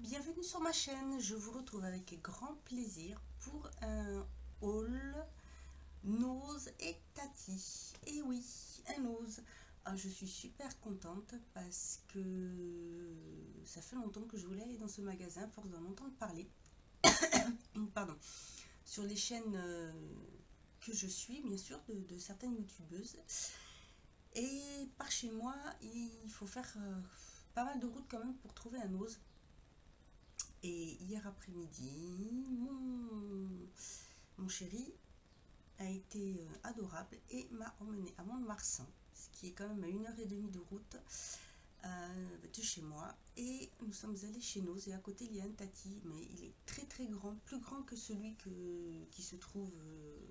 Bienvenue sur ma chaîne, je vous retrouve avec grand plaisir pour un haul Nose et Tati. Et oui, un Nose. Ah, je suis super contente parce que ça fait longtemps que je voulais aller dans ce magasin, à force d'en entendre parler. Pardon. Sur les chaînes que je suis, bien sûr, de certaines youtubeuses. Et par chez moi, il faut faire pas mal de route quand même pour trouver un Nose. Et hier après-midi, mon chéri a été adorable et m'a emmené à Mont-de-Marsan, ce qui est quand même à 1h30 de route de chez moi. Et nous sommes allés chez Nose et à côté il y a un Tati, mais il est très très grand, plus grand que celui qui se trouve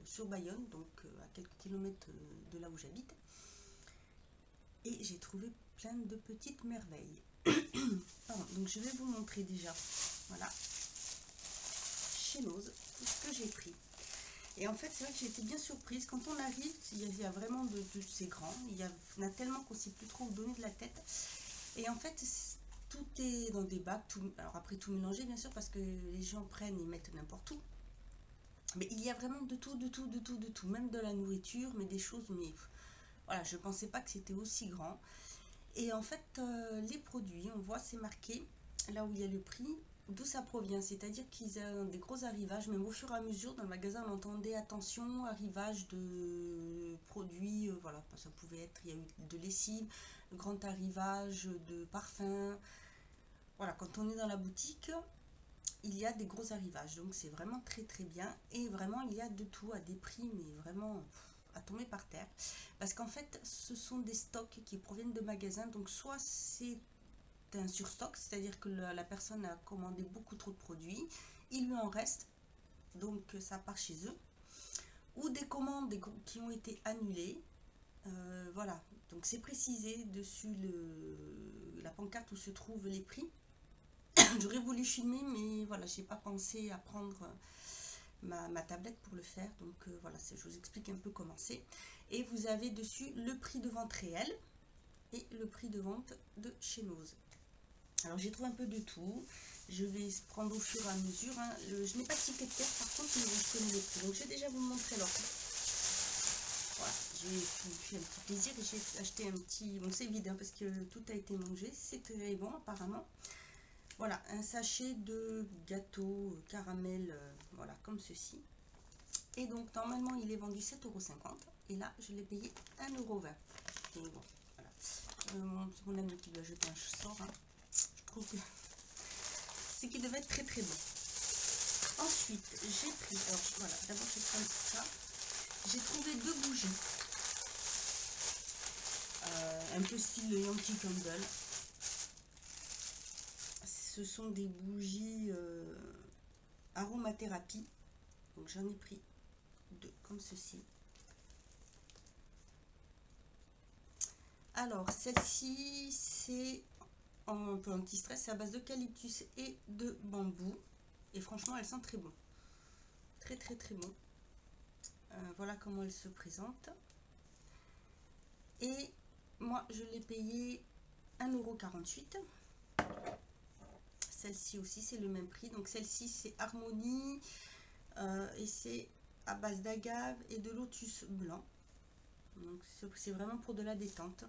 sur Bayonne, donc à quelques kilomètres de là où j'habite. Et j'ai trouvé plein de petites merveilles. Pardon, donc je vais vous montrer déjà, voilà, chez Nose, ce que j'ai pris. Et en fait, c'est vrai que j'ai été bien surprise. Quand on arrive, il y a vraiment de c'est grand. Il y en a tellement qu'on ne sait plus trop où donner de la tête. Et en fait, tout est dans des bacs. Alors après, tout mélangé, bien sûr, parce que les gens prennent et mettent n'importe où. Mais il y a vraiment de tout, de tout, de tout, de tout. Même de la nourriture, mais des choses, mais voilà, je ne pensais pas que c'était aussi grand. Et en fait, les produits, on voit, c'est marqué, là où il y a le prix, d'où ça provient. C'est-à-dire qu'ils ont des gros arrivages, même au fur et à mesure, dans le magasin, on entendait attention, arrivage de produits, voilà, ça pouvait être, il y a eu de lessive, grand arrivage de parfums. Voilà, quand on est dans la boutique, il y a des gros arrivages, donc c'est vraiment très très bien. Et vraiment, il y a de tout à des prix, mais vraiment à tomber par terre. Parce qu'en fait, ce sont des stocks qui proviennent de magasins, donc soit c'est un surstock, c'est-à-dire que la personne a commandé beaucoup trop de produits, il lui en reste, donc ça part chez eux, ou des commandes qui ont été annulées. Voilà, donc c'est précisé dessus la pancarte où se trouvent les prix. J'aurais voulu filmer, mais voilà, j'ai pas pensé à prendre ma tablette pour le faire, donc voilà, je vous explique un peu comment c'est. Et vous avez dessus le prix de vente réel et le prix de vente de chez Nose. Alors j'ai trouvé un peu de tout, je vais prendre au fur et à mesure, hein. Je n'ai pas de ticket de caisse par contre, mais je connais les prix, donc je vais déjà vous montrer leur prix. Voilà, j'ai fait un petit plaisir et j'ai acheté un petit, bon c'est vide hein, parce que tout a été mangé, c'est très bon apparemment. Voilà, un sachet de gâteau caramel, voilà, comme ceci. Et donc normalement il est vendu 7,50 € et là je l'ai payé 1,20 €. Et bon, voilà. Mon ami qui doit jeter un sort, hein. Je trouve que c'est qu'il devait être très très bon. Ensuite, j'ai pris, alors voilà, d'abord je vais prendre ça. J'ai trouvé deux bougies, un peu style Yankee Candle. Ce sont des bougies aromathérapie, donc j'en ai pris deux comme ceci. Alors celle-ci c'est un peu anti-stress, c'est à base d'eucalyptus et de bambou et franchement elle sent très bon, très très très bon. Voilà comment elle se présente. Et moi je l'ai payé 1,48 €. Celle-ci aussi c'est le même prix, donc celle-ci c'est Harmonie et c'est à base d'agave et de lotus blanc, donc c'est vraiment pour de la détente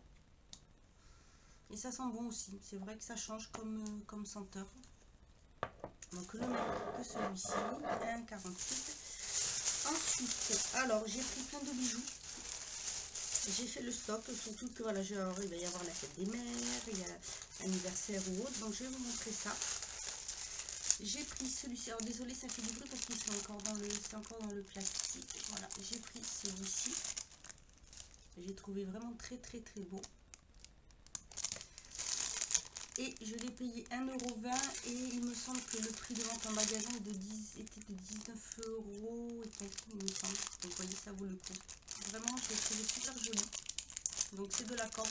et ça sent bon aussi, c'est vrai que ça change comme senteur. Donc le même que celui-ci, 1,48 €. Ensuite, alors j'ai pris plein de bijoux. J'ai fait le stock, surtout que voilà, il va y avoir la fête des mères, il y a l'anniversaire ou autre, donc je vais vous montrer ça. J'ai pris celui-ci, alors désolé ça fait du bruit parce qu'il est encore dans le plastique. Voilà, j'ai pris celui-ci. J'ai trouvé vraiment très très très beau. Et je l'ai payé 1,20 € et il me semble que le prix de vente en magasin était de 19 € et quelques, il me semble. Donc vous voyez, ça vaut le coup. Vraiment, je l'ai trouvé super joli. Donc c'est de la Corse.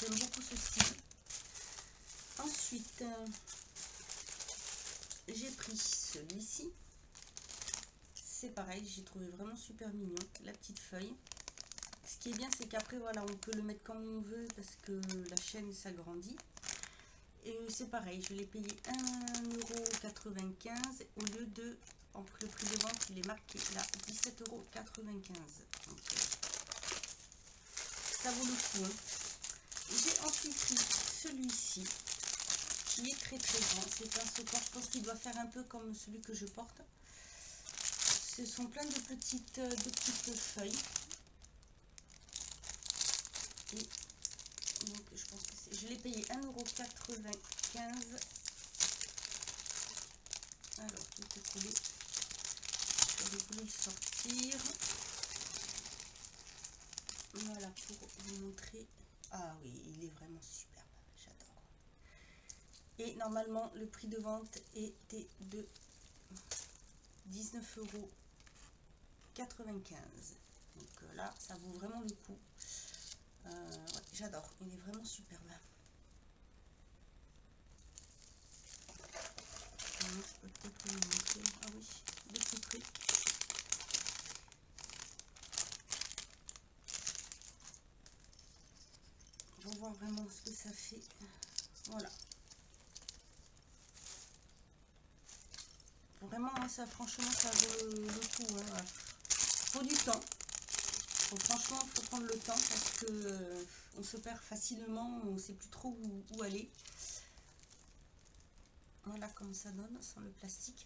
J'aime beaucoup ce style. Ensuite, j'ai pris celui-ci. C'est pareil, j'ai trouvé vraiment super mignon. La petite feuille. Ce qui est bien, c'est qu'après, voilà, on peut le mettre comme on veut parce que la chaîne s'agrandit. Et c'est pareil, je l'ai payé 1,95 € au lieu de, le prix de vente il est marqué là 17,95 €. Donc ça vaut le coup. Hein. J'ai ensuite pris celui-ci qui est très très grand. C'est un support, je pense qu'il doit faire un peu comme celui que je porte. Ce sont plein de petites feuilles. Et donc je pense que je l'ai payé 1,95 €. Alors, tout est collé. J'aurais voulu le sortir. Voilà, pour vous montrer. Ah oui, il est vraiment superbe. J'adore. Et normalement, le prix de vente était de 19,95 €. Donc là, ça vaut vraiment le coup. Ouais, j'adore. Il est vraiment superbe. Je peux peut-être vous le montrer. Ah oui, de plus près. On va voir vraiment ce que ça fait. Voilà. Vraiment, ça, franchement, ça vaut le coup. Hein. Faut du temps. Franchement, il faut prendre le temps parce que on se perd facilement. On ne sait plus trop où aller. Voilà comment ça donne sans le plastique.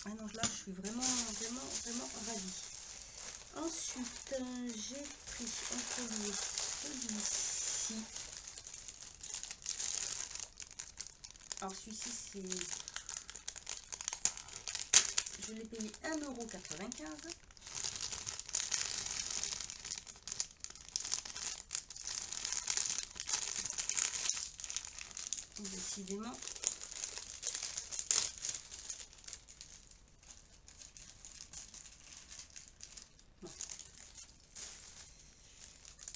Ah non, là, je suis vraiment ravie. Ensuite, j'ai pris en premier celui-ci. Alors, celui-ci, c'est... Je l'ai payé 1,95 €. Décidément. Bon.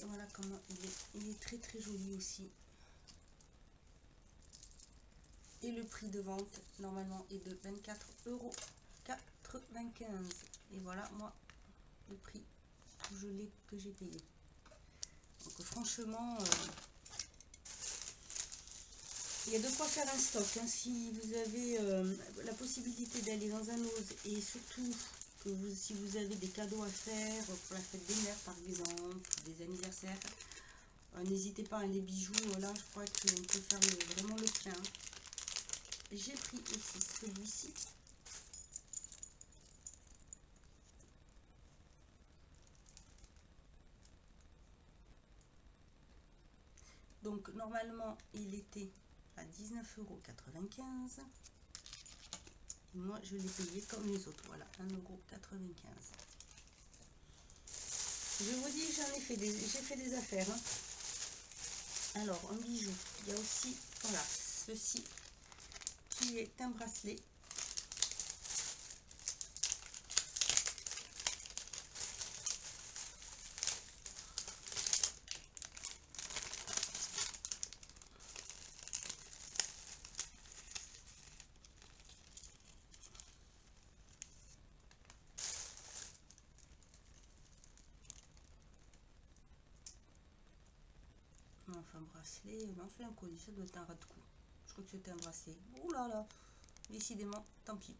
Et voilà comment il est très très joli aussi. Et le prix de vente normalement est de 24,95 €. Et voilà moi le prix que j'ai payé. Donc franchement, il y a de quoi faire un stock. Hein. Si vous avez la possibilité d'aller dans un Ose et surtout que si vous avez des cadeaux à faire pour la fête des mères par exemple, des anniversaires, n'hésitez pas. Les bijoux, là je crois qu'on peut faire vraiment le plein. J'ai pris aussi celui-ci. Donc normalement il était à 19,95 €. Et moi je l'ai payé comme les autres. Voilà, 1,95 €. Je vous dis, j'ai fait des affaires. Hein. Alors, un bijou. Il y a aussi, voilà, ceci qui est un bracelet. Enfin, bracelet, non, c'est un collier, ça doit être un ras de cou. Je crois que c'était un bracelet. Ouh là là, décidément, tant pis.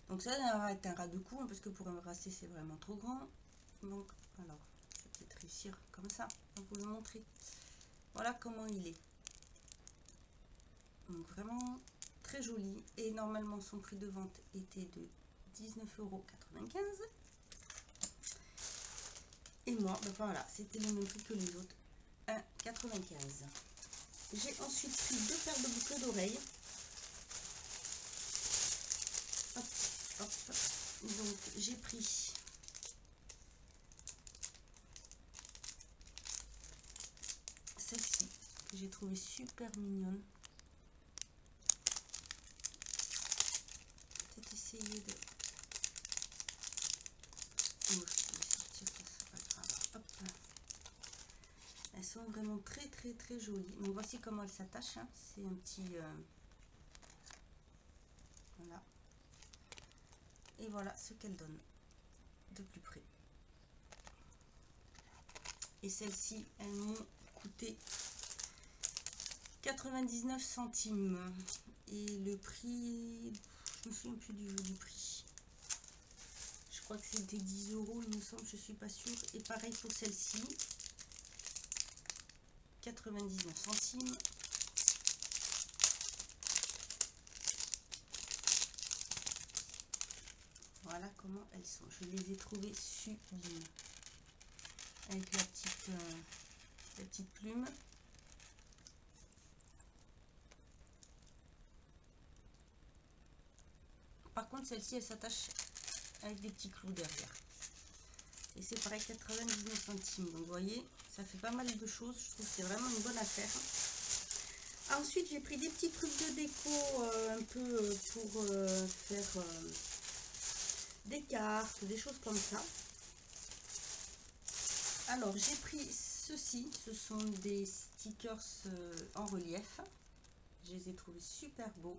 Donc ça va être un ras de cou, hein, parce que pour un bracelet, c'est vraiment trop grand. Donc, alors, je vais peut-être réussir comme ça, pour vous le montrer. Voilà comment il est. Donc vraiment très joli. Et normalement, son prix de vente était de 19,95 €. Et moi, ben voilà, c'était le même prix que les autres. 1,95 €. J'ai ensuite pris 2 paires de boucles d'oreilles. Hop, hop. Donc j'ai pris celle-ci que j'ai trouvé super mignonne. Peut-être essayer de... Oh, je vais sortir, c'est pas grave. Hop. Elles sont vraiment très très très jolies. Donc voici comment elles s'attachent. Hein. C'est un petit... voilà. Et voilà ce qu'elles donnent de plus près. Et celles-ci, elles m'ont coûté 99 centimes. Et le prix, je me souviens plus du prix. Je crois que c'était 10 €, il me semble, je suis pas sûre. Et pareil pour celle-ci. 99 centimes. Voilà comment elles sont. Je les ai trouvées sublimes. Avec la petite plume. Par contre, celle-ci, elle s'attache avec des petits clous derrière. Et c'est pareil, 99 centimes. Donc, vous voyez, ça fait pas mal de choses. Je trouve que c'est vraiment une bonne affaire. Ensuite, j'ai pris des petits trucs de déco un peu pour faire des cartes, des choses comme ça. Alors, j'ai pris ceci. Ce sont des stickers en relief. Je les ai trouvés super beaux.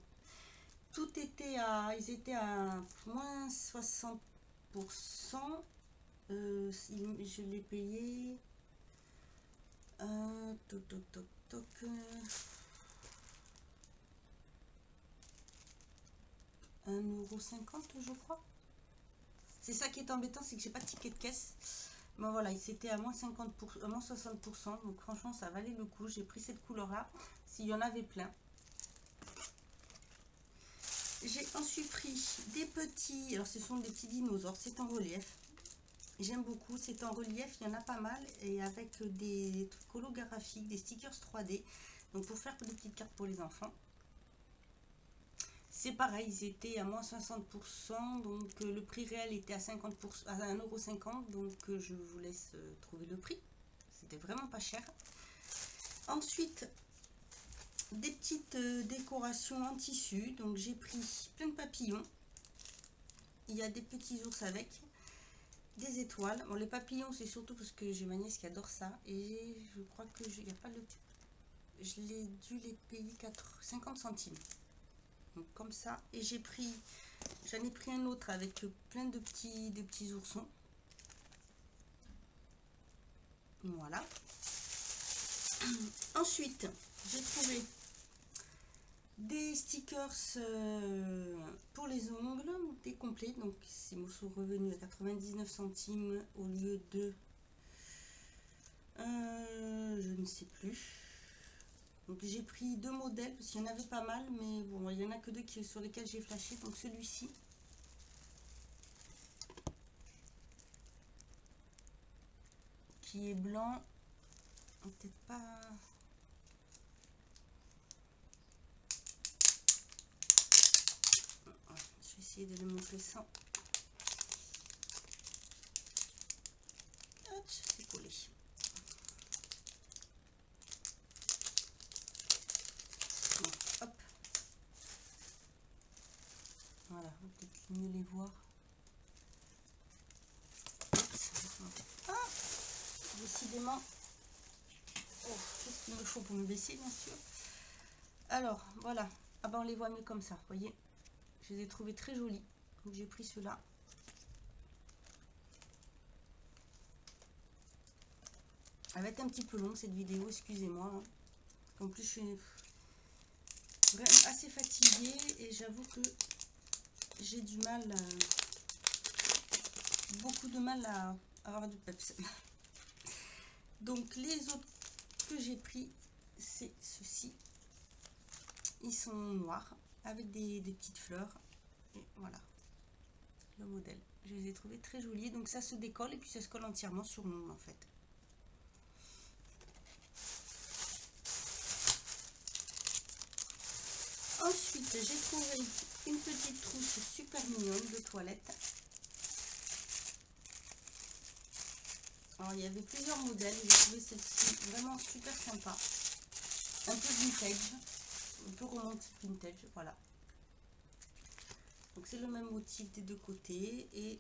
Tout était ils étaient à moins 60%. Je l'ai payé. Toc, toc, toc, toc. 1,50 € je crois. C'est ça qui est embêtant, c'est que j'ai pas de ticket de caisse. Bon voilà, c'était à moins 50%, à moins 60%. Donc franchement, ça valait le coup. J'ai pris cette couleur-là. S'il y en avait plein. J'ai ensuite pris des petits, alors ce sont des petits dinosaures, c'est en relief. J'aime beaucoup, c'est en relief, il y en a pas mal. Et avec des trucs holographiques, des stickers 3D. Donc pour faire des petites cartes pour les enfants. C'est pareil, ils étaient à moins 60%, donc le prix réel était à 50%, à 1,50 €, donc je vous laisse trouver le prix. C'était vraiment pas cher. Ensuite, des petites décorations en tissu, donc j'ai pris plein de papillons. Il y a des petits ours avec, des étoiles. Bon, les papillons, c'est surtout parce que j'ai ma nièce qui adore ça, et je crois que il n'y a pas le... Je l'ai dû les payer 50 centimes. Donc comme ça, et j'en ai pris un autre avec plein de petits oursons. Voilà. Ensuite, j'ai trouvé des stickers pour les ongles, des complets. Donc ces mots sont revenus à 99 centimes au lieu de je ne sais plus. Donc j'ai pris deux modèles parce qu'il y en avait pas mal, mais bon, il y en a que deux sur lesquels j'ai flashé. Donc celui-ci, qui est blanc, peut-être pas. Je vais essayer de le montrer sans. Hop, c'est collé. Hop. Voilà, on peut mieux les voir. Ah, décidément. Oh, qu'est-ce qu'il me faut pour me baisser, bien sûr. Alors, voilà. Ah ben, on les voit mieux comme ça, vous voyez. Je les ai trouvés très jolis. Donc, j'ai pris ceux-là. Elle va être un petit peu longue, cette vidéo, excusez-moi. En plus, je suis vraiment assez fatiguée et j'avoue que j'ai du mal, beaucoup de mal à avoir du peps. Donc, les autres que j'ai pris, c'est ceux-ci. Ils sont noirs avec des petites fleurs. Et voilà le modèle. Je les ai trouvés très jolis. Donc ça se décolle et puis ça se colle entièrement sur nous en fait. Ensuite, j'ai trouvé une petite trousse super mignonne de toilette. Alors, il y avait plusieurs modèles. J'ai trouvé celle-ci vraiment super sympa. Un peu vintage. Un peu romantique vintage. Voilà. Donc, c'est le même motif des deux côtés. Et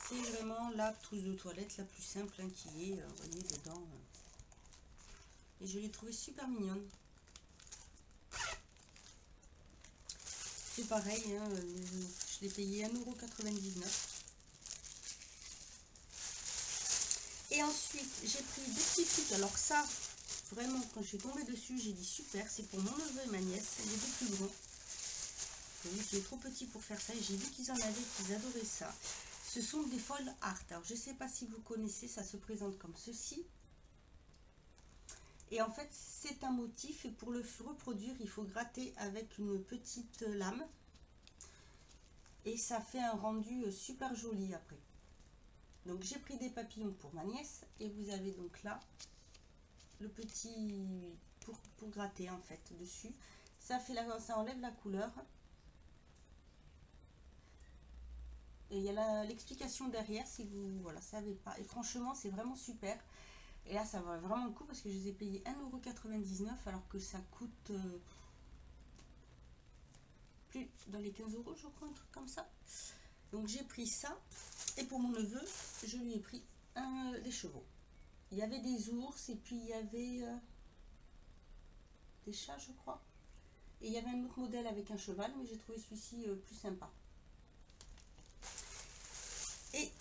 c'est vraiment la trousse de toilette la plus simple hein, qui est, vous voyez, dedans. Et je l'ai trouvée super mignonne. C'est pareil, hein, je l'ai payé 1,99 €. Et ensuite, j'ai pris des petits trucs. Alors ça, vraiment, quand je suis tombée dessus, j'ai dit super, c'est pour mon neveu et ma nièce, les deux plus grands. Vu qu'il est trop petit pour faire ça, et j'ai vu qu'ils en avaient, qu'ils adoraient ça. Ce sont des foil art. Alors, je ne sais pas si vous connaissez, ça se présente comme ceci. Et en fait, c'est un motif, et pour le reproduire, il faut gratter avec une petite lame. Et ça fait un rendu super joli après. Donc, j'ai pris des papillons pour ma nièce, et vous avez donc là le petit pour gratter en fait dessus. Ça fait ça enlève la couleur. Et il y a l'explication derrière si vous voilà savez pas. Et franchement, c'est vraiment super. Et là, ça va vraiment le coup parce que je les ai payés 1,99 € alors que ça coûte plus dans les 15 €, je crois, un truc comme ça. Donc j'ai pris ça. Et pour mon neveu, je lui ai pris des chevaux. Il y avait des ours et puis il y avait des chats, je crois. Et il y avait un autre modèle avec un cheval, mais j'ai trouvé celui-ci plus sympa. Et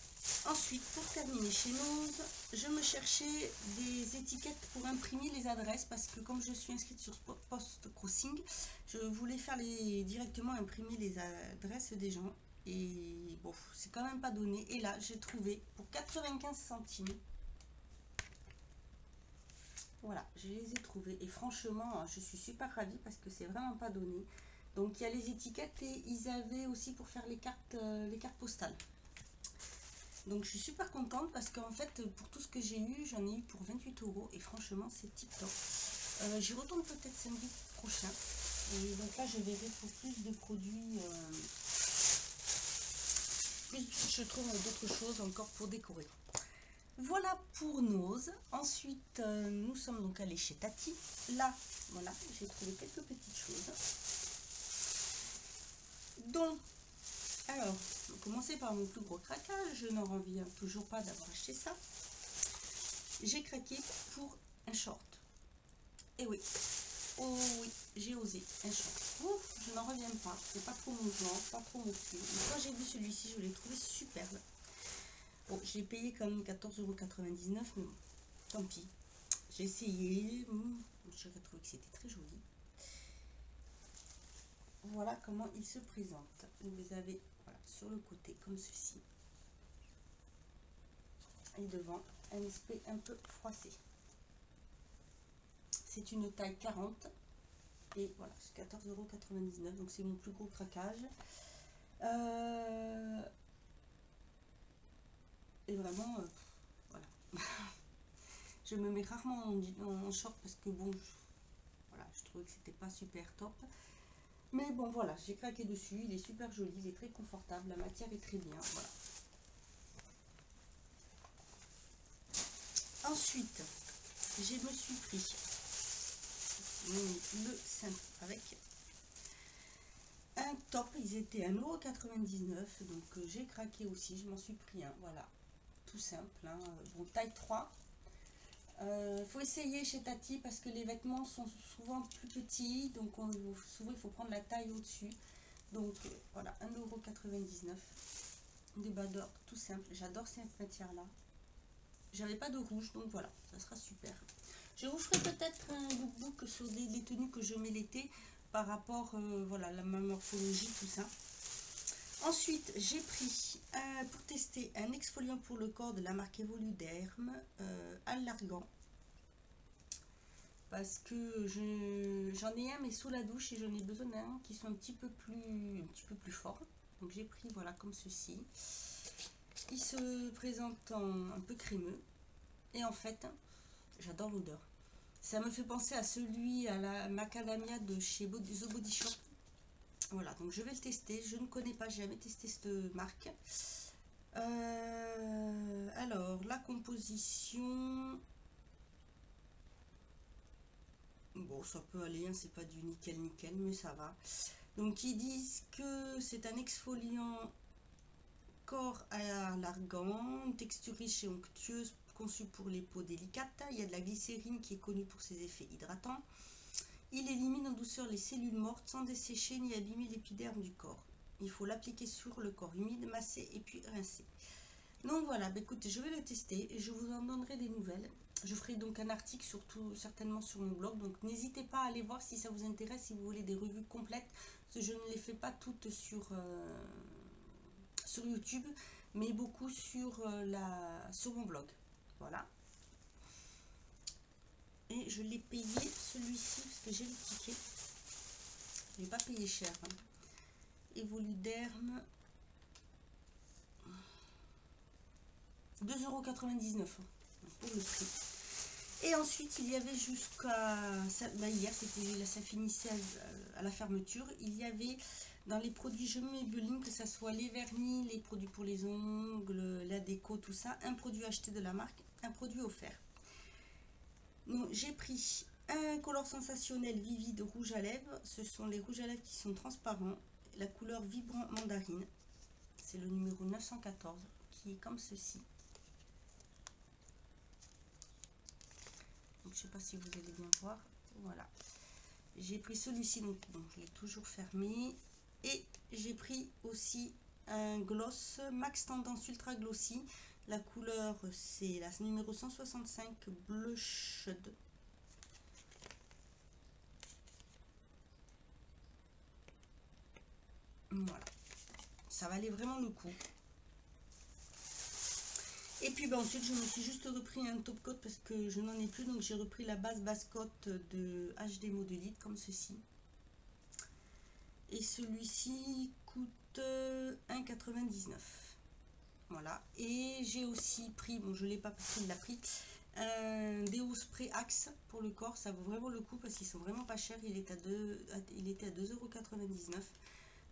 ensuite, pour terminer chez Nose, je me cherchais des étiquettes pour imprimer les adresses parce que comme je suis inscrite sur Post Crossing, je voulais faire directement imprimer les adresses des gens. Et bon, c'est quand même pas donné. Et là, j'ai trouvé pour 95 centimes. Voilà, je les ai trouvés. Et franchement, je suis super ravie parce que c'est vraiment pas donné. Donc, il y a les étiquettes et ils avaient aussi pour faire les cartes postales. Donc je suis super contente parce qu'en fait pour tout ce que j'ai eu, j'en ai eu pour 28 € et franchement c'est tip top. J'y retourne peut-être samedi prochain. Et donc là je verrai pour plus de produits, je trouve d'autres choses encore pour décorer. Voilà pour Nose. Ensuite nous sommes donc allés chez Tati. Là voilà, j'ai trouvé quelques petites choses. Donc alors, on va commencer par mon plus gros craquage. Je n'en reviens toujours pas d'avoir acheté ça. J'ai craqué pour un short. Et oui, oh oui, j'ai osé un short. Ouf, je n'en reviens pas. C'est pas trop mon genre, pas trop mon style. Mais quand j'ai vu celui-ci, je l'ai trouvé superbe. Bon, j'ai payé quand même 14,99 €, mais bon, tant pis. J'ai essayé. J'ai trouvé que c'était très joli. Voilà comment il se présente. Vous avez voilà, sur le côté comme ceci. Et devant un aspect un peu froissé. C'est une taille 40 et voilà, c'est 14,99 €, donc c'est mon plus gros craquage. Et vraiment, voilà. Je me mets rarement en short parce que bon, voilà, je trouvais que c'était pas super top. Mais bon, voilà, j'ai craqué dessus. Il est super joli, il est très confortable, la matière est très bien. Voilà. Ensuite, je me suis pris le simple avec un top. Ils étaient à 1,99 €, donc j'ai craqué aussi. Je m'en suis pris un, voilà, tout simple. Hein. Bon, taille 3. Faut essayer chez Tati parce que les vêtements sont souvent plus petits, donc souvent il faut prendre la taille au-dessus. Donc voilà, 1,99 €, des bas d'or tout simple. J'adore cette matière là. J'avais pas de rouge, donc voilà, ça sera super. Je vous ferai peut-être un lookbook sur les tenues que je mets l'été par rapport voilà, la morphologie, tout ça. Ensuite, j'ai pris pour tester un exfoliant pour le corps de la marque Evoluderm à l'argan. Parce que j'en ai un mais sous la douche et j'en ai besoin d'un qui soit un petit peu plus fort. Donc j'ai pris voilà comme ceci. Il se présente en un peu crémeux. Et en fait, j'adore l'odeur. Ça me fait penser à celui à la macadamia de chez The Body Shop. Voilà, donc je vais le tester. Je ne connais pas, j'ai jamais testé cette marque. Alors, la composition... Bon, ça peut aller, hein, c'est pas du nickel, mais ça va. Donc, ils disent que c'est un exfoliant corps à l'argan, une texture riche et onctueuse, conçu pour les peaux délicates. Il y a de la glycérine qui est connue pour ses effets hydratants. Il élimine en douceur les cellules mortes sans dessécher ni abîmer l'épiderme du corps. Il faut l'appliquer sur le corps humide, masser et puis rincer. Donc voilà, bah écoutez, je vais le tester et je vous en donnerai des nouvelles. Je ferai donc un article surtout certainement sur mon blog, donc n'hésitez pas à aller voir si ça vous intéresse, si vous voulez des revues complètes, parce que je ne les fais pas toutes sur YouTube, mais beaucoup sur mon blog. Voilà. Et je l'ai payé celui-ci parce que j'ai le ticket. Je n'ai pas payé cher. Hein. Evoluderm 2,99 € pour le prix. Et ensuite, il y avait jusqu'à... hier, ça finissait à la fermeture. Il y avait dans les produits Je Maybelline, que ce soit les vernis, les produits pour les ongles, la déco, tout ça, un produit acheté de la marque, un produit offert. Donc, j'ai pris un color sensationnel Vivide rouge à lèvres. Ce sont les rouges à lèvres qui sont transparents. La couleur vibrant mandarine. C'est le numéro 914 qui est comme ceci. Donc, je ne sais pas si vous allez bien voir. Voilà. J'ai pris celui-ci, donc bon, je l'ai toujours fermé. Et j'ai pris aussi un gloss Max Tendance Ultra Glossy. La couleur, c'est la numéro 165 Blushed. Voilà. Ça valait vraiment le coup. Et puis ensuite, je me suis juste repris un top coat parce que je n'en ai plus. Donc j'ai repris la base coat de HD Modelite comme ceci. Et celui-ci coûte 1,99 €. Voilà. Et j'ai aussi pris, bon je ne l'ai pas pris, il l'a pris, un déo spray Axe pour le corps. Ça vaut vraiment le coup parce qu'ils sont vraiment pas chers. Il était à 2,99 €.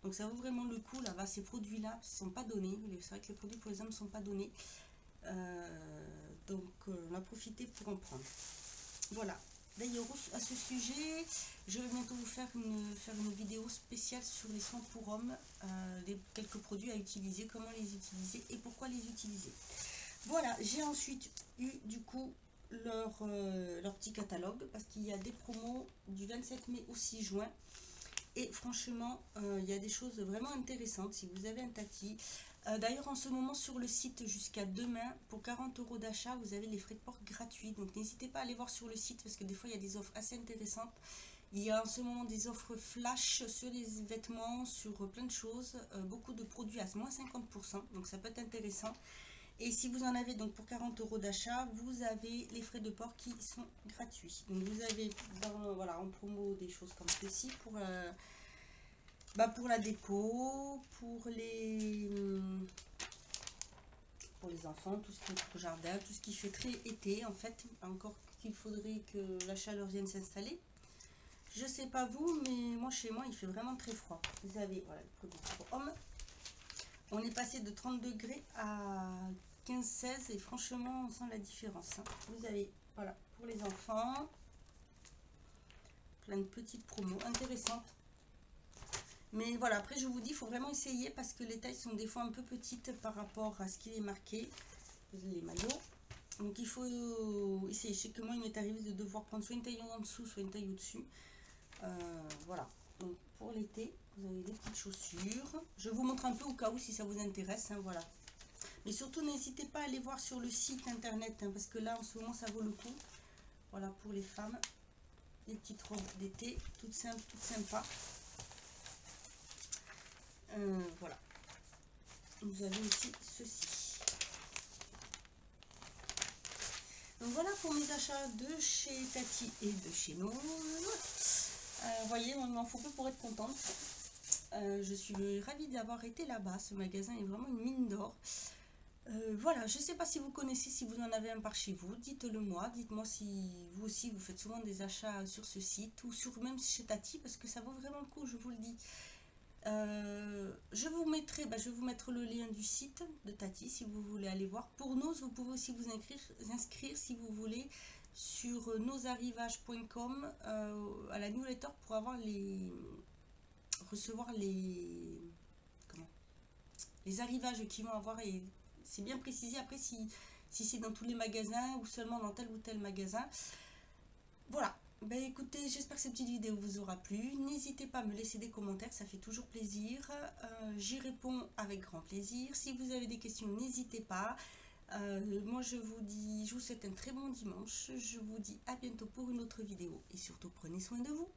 Donc ça vaut vraiment le coup. Là-bas, ces produits-là ne sont pas donnés. C'est vrai que les produits pour les hommes ne sont pas donnés. Donc on a profité pour en prendre. Voilà. D'ailleurs, à ce sujet, je vais bientôt vous faire une vidéo spéciale sur les soins pour hommes, quelques produits à utiliser, comment les utiliser et pourquoi les utiliser. Voilà, j'ai ensuite eu du coup leur petit catalogue parce qu'il y a des promos du 27 mai au 6 juin. Et franchement, il y a des choses vraiment intéressantes si vous avez un Tati. D'ailleurs, en ce moment, sur le site jusqu'à demain, pour 40 € d'achat, vous avez les frais de port gratuits. Donc, n'hésitez pas à aller voir sur le site parce que des fois, il y a des offres assez intéressantes. Il y a en ce moment des offres flash sur les vêtements, sur plein de choses. Beaucoup de produits à moins 50%. Donc, ça peut être intéressant. Et si vous en avez donc pour 40 € d'achat, vous avez les frais de port qui sont gratuits. Donc, vous avez voilà, en promo des choses comme ceci pour la déco, pour les enfants, tout ce qui est pour le jardin, tout ce qui fait très été en fait. Encore qu'il faudrait que la chaleur vienne s'installer. Je sais pas vous, mais moi chez moi il fait vraiment très froid. Vous avez voilà le produit pour hommes. On est passé de 30 degrés à 15-16 et franchement on sent la différence. Hein. Vous avez voilà pour les enfants plein de petites promos intéressantes. Mais voilà, après je vous dis, il faut vraiment essayer parce que les tailles sont des fois un peu petites par rapport à ce qui est marqué, les maillots. Donc il faut essayer. Je sais que moi il m'est arrivé de devoir prendre soit une taille en dessous, soit une taille au-dessus. Voilà, donc pour l'été, vous avez des petites chaussures. Je vous montre un peu au cas où si ça vous intéresse, hein, voilà. Mais surtout n'hésitez pas à aller voir sur le site internet, hein, parce que là en ce moment ça vaut le coup. Voilà pour les femmes, les petites robes d'été, toutes simples, toutes sympas. Voilà. Vous avez aussi ceci. Donc voilà pour mes achats de chez Tati et de chez nous. Vous voyez, on m'en faut peu pour être contente. Je suis ravie d'avoir été là-bas. Ce magasin est vraiment une mine d'or. Voilà, je ne sais pas si vous connaissez, si vous en avez un par chez vous, dites-le moi. Dites-moi si vous aussi vous faites souvent des achats sur ce site ou sur même chez Tati parce que ça vaut vraiment le coup, je vous le dis. Je vais vous mettre le lien du site de Tati si vous voulez aller voir. Pour nous, vous pouvez aussi vous inscrire si vous voulez sur nosarrivages.com à la newsletter pour recevoir les arrivages qui vont avoir. Et c'est bien précisé après si c'est dans tous les magasins ou seulement dans tel ou tel magasin. Voilà. Ben écoutez, j'espère que cette petite vidéo vous aura plu. N'hésitez pas à me laisser des commentaires, ça fait toujours plaisir. J'y réponds avec grand plaisir. Si vous avez des questions, n'hésitez pas. Moi je vous souhaite un très bon dimanche. Je vous dis à bientôt pour une autre vidéo et surtout prenez soin de vous.